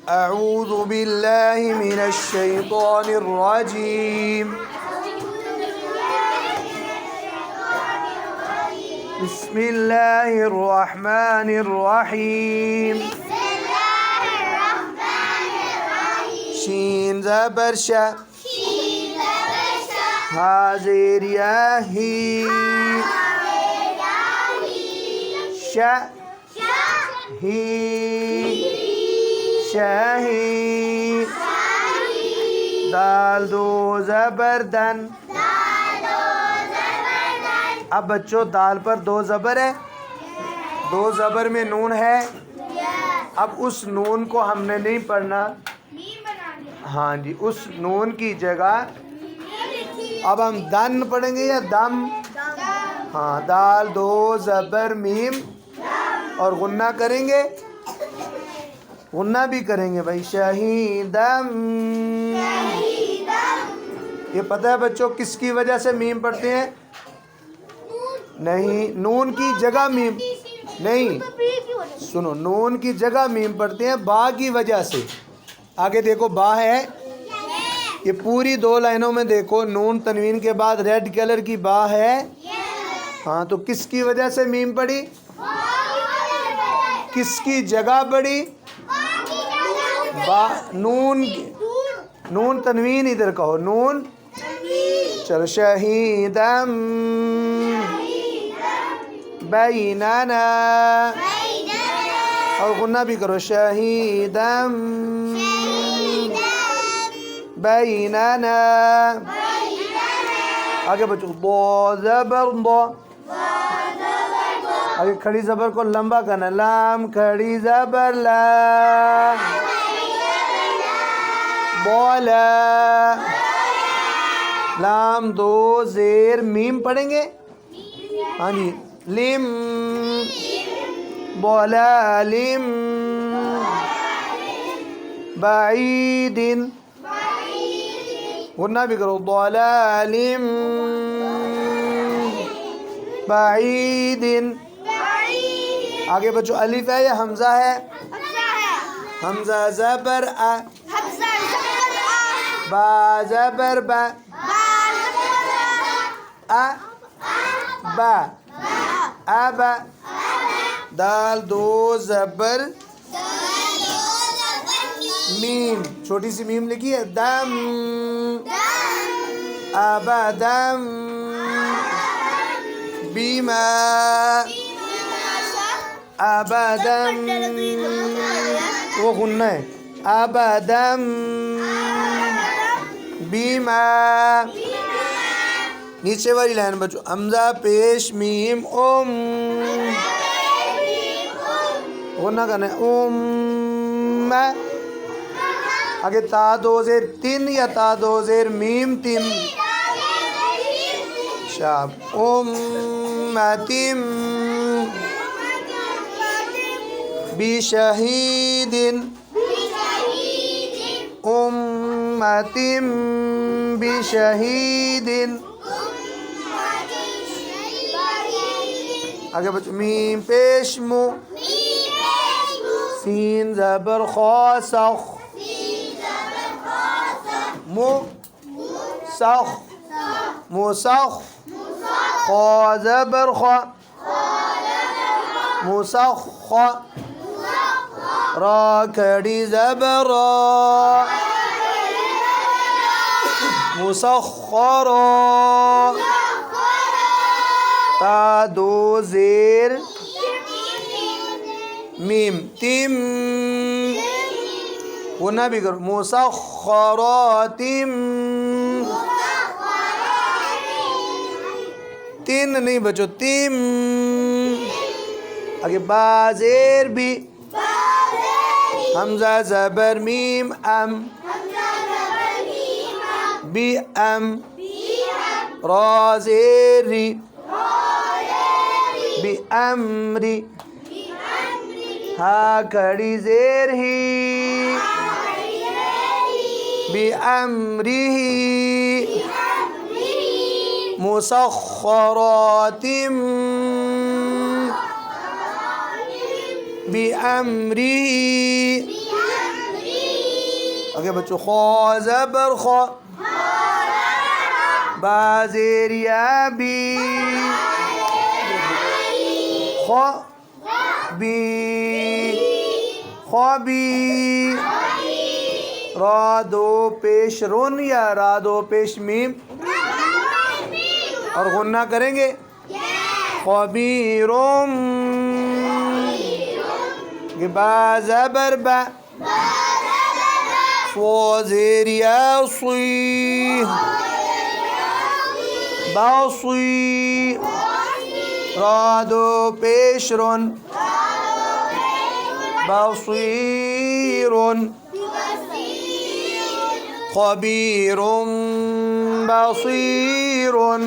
अऊज़ु बिल्लाहि मिनश शैतानिर रजीम। बिस्मिल्लाहिर रहमानिर रहीम। शीन ज़बर शा, हा ज़ेर या ही, शा ही, शाही। दाल दो ज़बर दन। अब बच्चों दाल पर दो ज़बर है, दो ज़बर में नून है। अब उस नून को हमने नहीं पढ़ना, हाँ जी, उस नून की जगह अब हम दन पढ़ेंगे या दम। हाँ, दाल दो ज़बर मीम और गुन्ना करेंगे, गुन्ना भी करेंगे भाई। शहीदम। ये पता है बच्चों किसकी वजह से मीम पढ़ते हैं? नहीं, नून की जगह मीम नहीं, सुनो, नून की जगह मीम पढ़ते हैं बा की वजह से। आगे देखो, बा है, ये पूरी दो लाइनों में देखो, नून तनवीन के बाद रेड कलर की बा है। हाँ, तो किसकी वजह से मीम पड़ी? किसकी जगह पड़ी? बा। नून तनवीन इधर कहो, नून। चलो, शहीदम बैनाना, और गुन्ना भी करो, शहीदम बैनाना। आगे बच्चों, दो ज़बर दो, आगे खड़ी ज़बर को लंबा करना, लाम खड़ी ज़बर ला, बोला। लाम दो ज़ेर मीम पढ़ेंगे, हाँ जी, लिम, बोला लिम। बाईदिन, गुन्ना भी करो, बोला लिम बाईदिन। आगे बच्चों, अलिफ है या हमज़ा है? हमज़ा ज़बर आ, बा ज़बर बा, आ बा, आबा। दाल दो ज़बर मीम, छोटी सी मीम लिखी है, दम, अबदम, बीमा, अबदम, वो गुन्ना है, अबदम बीमा। नीचे वाली लाइन बच्चों, हमज़ा पेश मीम ओम, गुन्ना करना है, ओम। आगे ता दो ज़ेर तीन या ता दो ज़ेर मीम तीन, शाब, उम्मतिम बिशहीदिन, उम्मतिम बिशहीदिन। आगे बच्चों, मीम पेश मु, सीन ज़बर खा सख, मु सख, मुसख, खा ज़बर खा, मुसख, रा खड़ी ज़बर रा, मुसख्खरा। ता दो ज़ेर मीम तिम, वो ना भी करो, मुसख्खरातिम। तीन नहीं बचो, तिम। आगे बाज़ेर भी, हमज़ा ज़बर मीम अम, बी अम, रा ज़ेर री, बी अमरी, हा खड़ी ज़ेर ही, बी अमरिही, मुसख्खरातिम बी अमरिही। आगे बच्चों खौ ज़बर खौ, बा ज़ेर या बी, खौ बी, खौ बी, रा दो पेश रुन या रा दो पेश मीम, और गुन्ना करेंगे खबीरुम, बा ज़बर बा, सो ज़ेर या सी, बासी, रा दो पेश रुन, बसीरुन, खबीरुम बसीरुन।